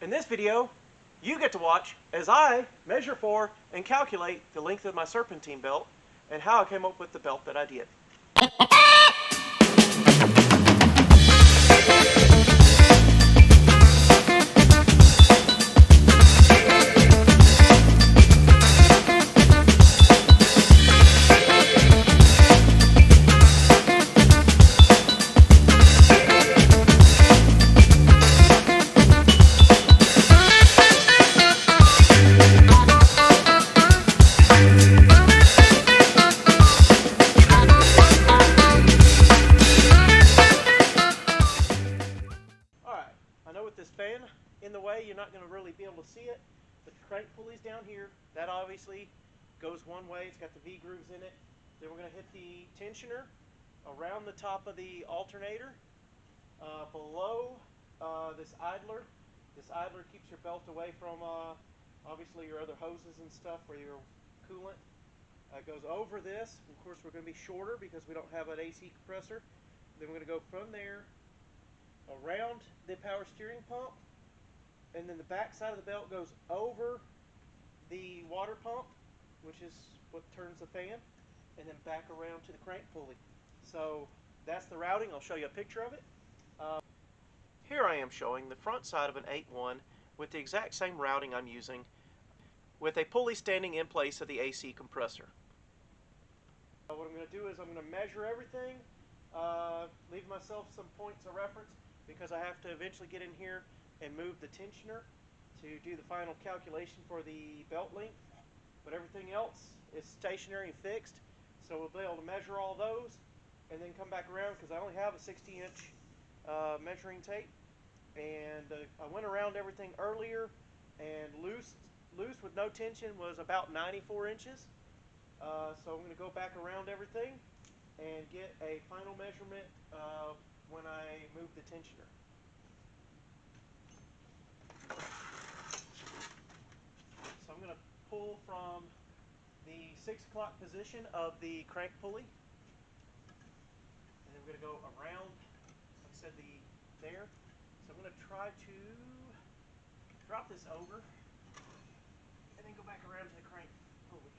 In this video, you get to watch as I measure for and calculate the length of my serpentine belt and how I came up with the belt that I did. This fan in the way, you're not going to really be able to see it, but the crank pulley's down here. That obviously goes one way. It's got the V grooves in it. Then we're going to hit the tensioner around the top of the alternator, below this idler. This idler keeps your belt away from obviously your other hoses and stuff for your coolant. It goes over this. Of course, we're going to be shorter because we don't have an AC compressor. Then we're going to go from there around the power steering pump, and then the back side of the belt goes over the water pump, which is what turns the fan, and then back around to the crank pulley. So that's the routing. I'll show you a picture of it. Here I am showing the front side of an 8-1 with the exact same routing I'm using, with a pulley standing in place of the AC compressor. What I'm going to do is I'm going to measure everything, leave myself some points of reference, because I have to eventually get in here and move the tensioner to do the final calculation for the belt length. But everything else is stationary and fixed, so we'll be able to measure all those and then come back around, because I only have a 60-inch measuring tape. And I went around everything earlier, and loose with no tension was about 94 inches. So I'm going to go back around everything and get a final measurement when I move the tensioner. So I'm going to pull from the 6 o'clock position of the crank pulley, and then we're going to go around, like I said, there. So I'm going to try to drop this over and then go back around to the crank pulley.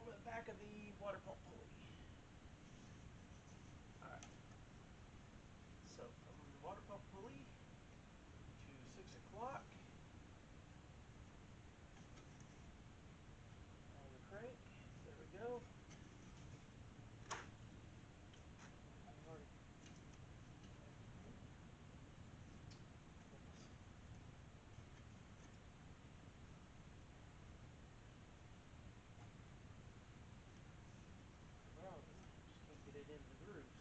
Over the back of the water pump pulley. Alright. So from the water pump pulley to 6 o'clock. On the crank. There we go. Get it into the grooves.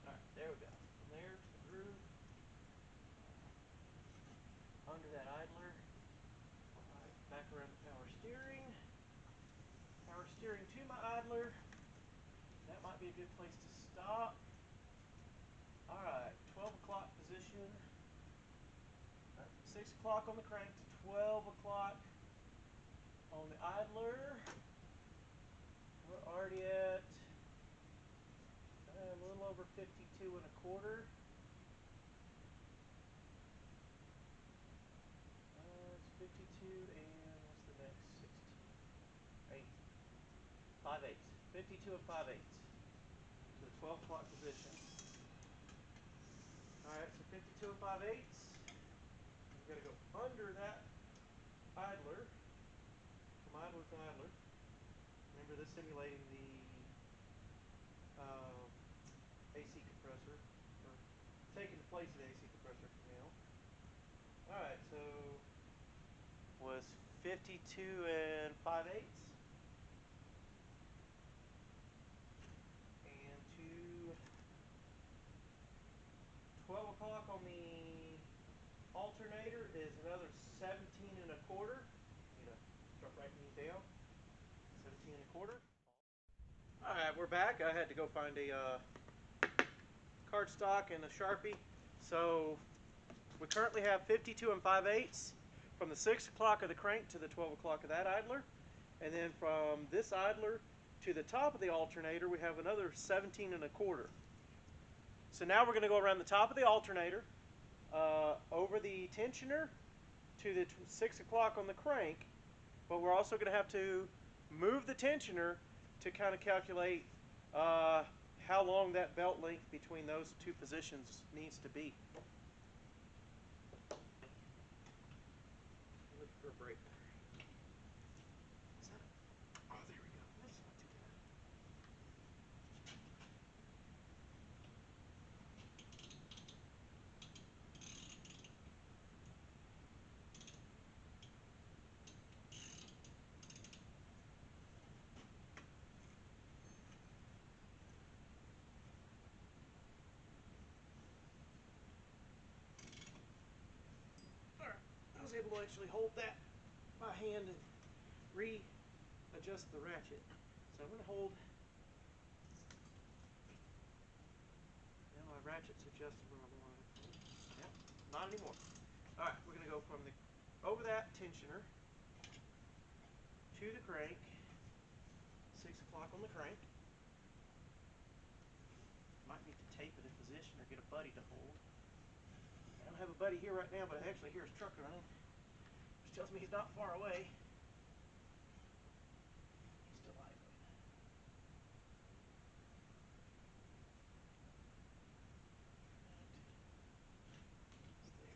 Alright, there we go. From there to the groove, under that idler. Alright, back around the power steering. Power steering to my idler. That might be a good place to stop. Alright, 12 o'clock position. 6 o'clock on the crank to 12 o'clock on the idler. We're already at a little over 52 and a quarter. It's 52 and what's the next? 16. 8. 5/8. 52 and 5/8 to the 12 o'clock position. Alright, so 52 and 5/8. We've got to go under that idler, from idler to idler. Remember, this simulating the AC compressor, or taking the place of the AC compressor for now. Alright, so was 52 and 5/8. And to 12 o'clock on the alternator is another 17 and a quarter. I'm going to start writing these down. 17 and a quarter. Alright, we're back. I had to go find a cardstock and a Sharpie. So we currently have 52 and 5/8 from the 6 o'clock of the crank to the 12 o'clock of that idler. And then from this idler to the top of the alternator, we have another 17 and a quarter. So now we're going to go around the top of the alternator, over the tensioner to the 6 o'clock on the crank, but we're also going to have to move the tensioner to kind of calculate how long that belt length between those two positions needs to be. Looking for a break. Is that it? Oh, there we go. That's not too bad. I was able to actually hold that by hand and readjust the ratchet. So I'm going to hold. Now my ratchet's adjusted where I want it. Yep, not anymore. All right, we're going to go from the over that tensioner to the crank. 6 o'clock on the crank. Might need to tape it in position or get a buddy to hold. I don't have a buddy here right now, but I actually hear his truck running, which tells me he's not far away. He's still idling. It's there.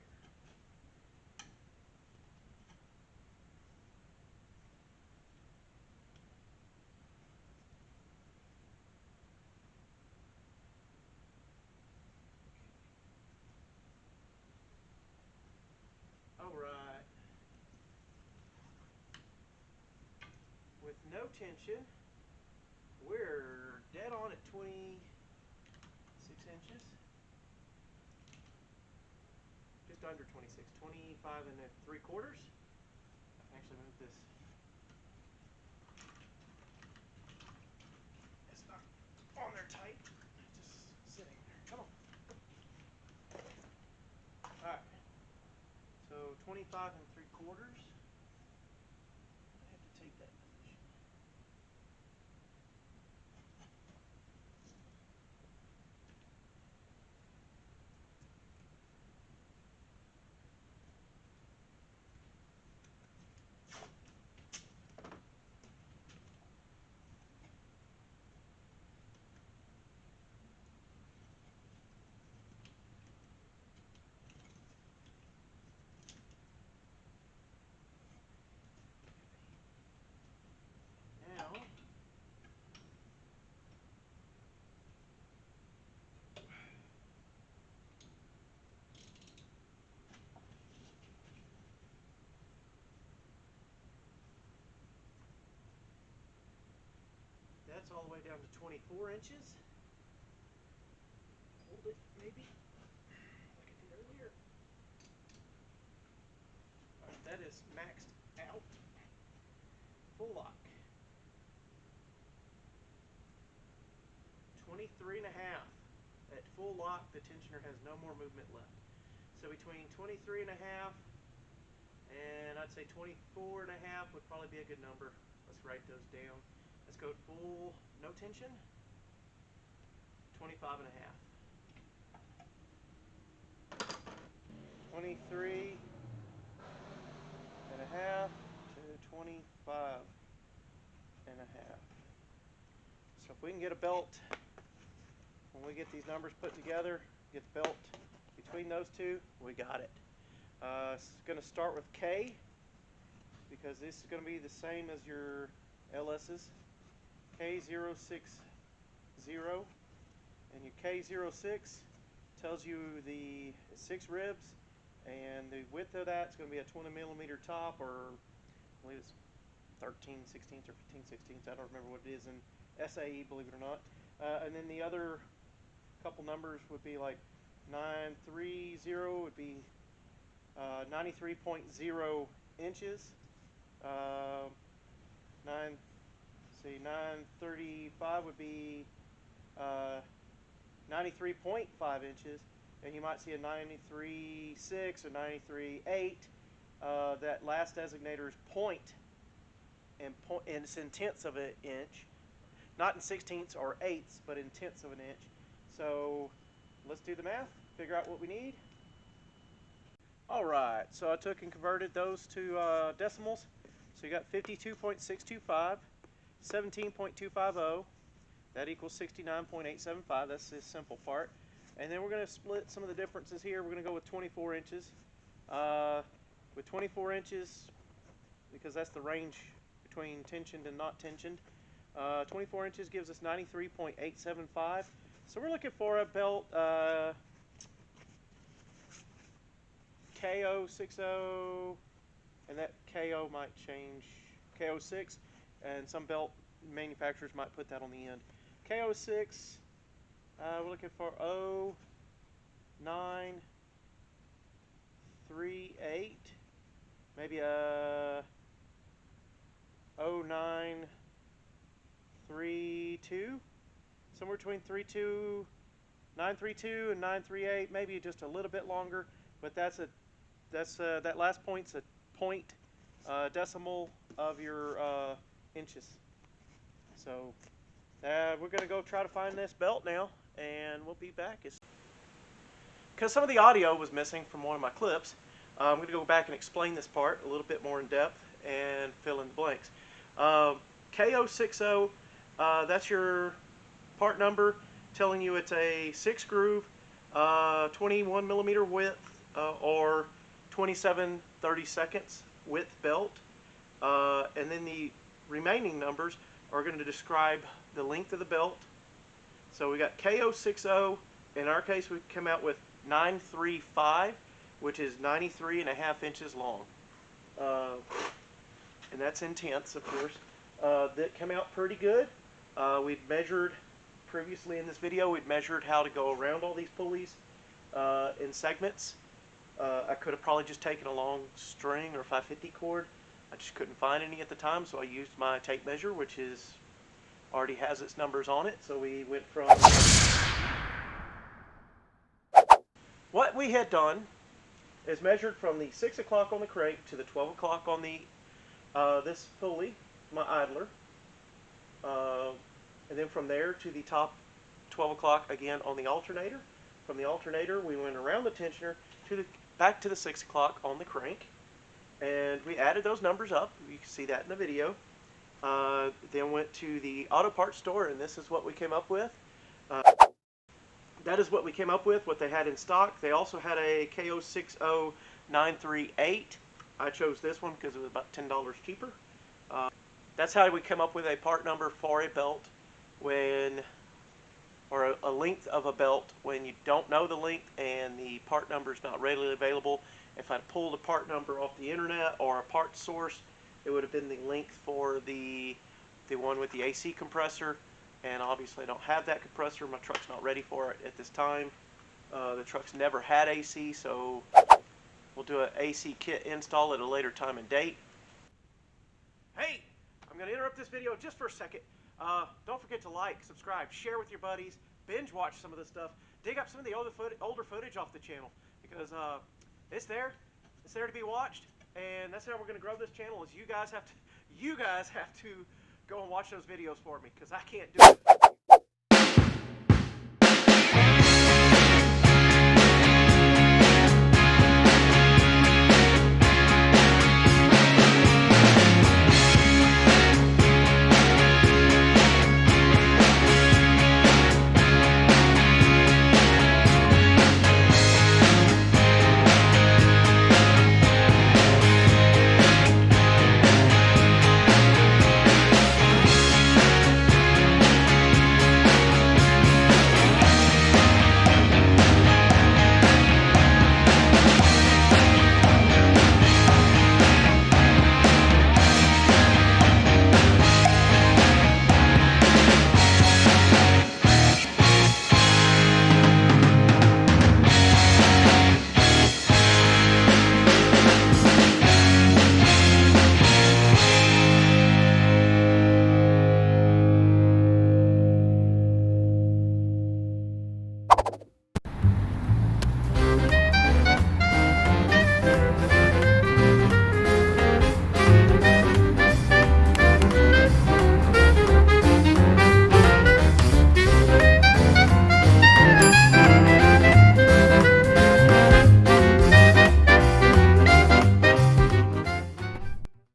All right. With no tension, we're dead on at 26 inches. Just under 26, 25 and 3/4. I can actually move this. It's not on there tight, just sitting there. Come on. All right. So 25 and 3/4. I have to tape that position. Now, that's all the way down to 24 inches. Hold it, maybe, like I did earlier. All right, that is maxed out. Full lock. 23 and a half. At full lock, the tensioner has no more movement left. So between 23 and a half and I'd say 24 and a half would probably be a good number. Let's write those down. Let's go full, no tension, 25 and a half. 23 and a half to 25 and a half. So if we can get a belt, when we get these numbers put together, get the belt between those two, we got it. It's going to start with K, because this is going to be the same as your LS's. K060, and your K06 tells you the 6 ribs, and the width of that is going to be a 20 millimeter top, or I believe it's 13 16ths or 15 16ths. I don't remember what it is in SAE, believe it or not. And then the other couple numbers would be like 930 would be 93.0 inches. 935 would be 93.5 inches, and you might see a 93.6 or 93.8. That last designator is point, and it's in tenths of an inch, not in sixteenths or eighths, but in tenths of an inch. So let's do the math, figure out what we need. Alright, so I took and converted those to decimals. So you got 52.625, 17.250, that equals 69.875, that's the simple part. And then we're going to split some of the differences here. We're going to go with 24 inches. With 24 inches, because that's the range between tensioned and not tensioned, 24 inches gives us 93.875. So we're looking for a belt KO60, and that KO might change, KO6, and some belt manufacturers might put that on the end. KO6, we're looking for 0938, maybe a 0932, somewhere between 932 and 938, maybe just a little bit longer, but that last point's a point decimal of your inches. So we're going to go try to find this belt now, and we'll be back. Because some of the audio was missing from one of my clips, I'm going to go back and explain this part a little bit more in depth and fill in the blanks. KO60, that's your part number telling you it's a 6 groove, 21 millimeter width, or 27/32 width belt. And then the remaining numbers are going to describe the length of the belt. So we got KO60. In our case, we come out with 935, which is 93.5 inches long. And that's in tenths, of course. That came out pretty good. We'd measured previously in this video, we'd measured how to go around all these pulleys in segments. I could have probably just taken a long string or 550 cord. I just couldn't find any at the time, so I used my tape measure, which already has its numbers on it. So we went from what we had done is measured from the 6 o'clock on the crank to the 12 o'clock on the this pulley, my idler, and then from there to the top 12 o'clock again on the alternator. From the alternator, we went around the tensioner to back to the 6 o'clock on the crank, and we added those numbers up. You can see that in the video. Then went to the auto parts store, and this is what we came up with. That is what we came up with, what they had in stock. They also had a KO60938. I chose this one because it was about $10 cheaper. That's how we come up with a part number for a belt or a length of a belt when you don't know the length and the part number is not readily available. If I pulled a part number off the internet or a part source, it would have been the length for the one with the AC compressor, and obviously I don't have that compressor. My truck's not ready for it at this time. The truck's never had AC, so we'll do an AC kit install at a later time and date. Hey, I'm going to interrupt this video just for a second. Don't forget to like, subscribe, share with your buddies, binge watch some of this stuff, dig up some of the older footage off the channel, because it's there to be watched, and that's how we're going to grow this channel. Is you guys have to go and watch those videos for me, because I can't do it.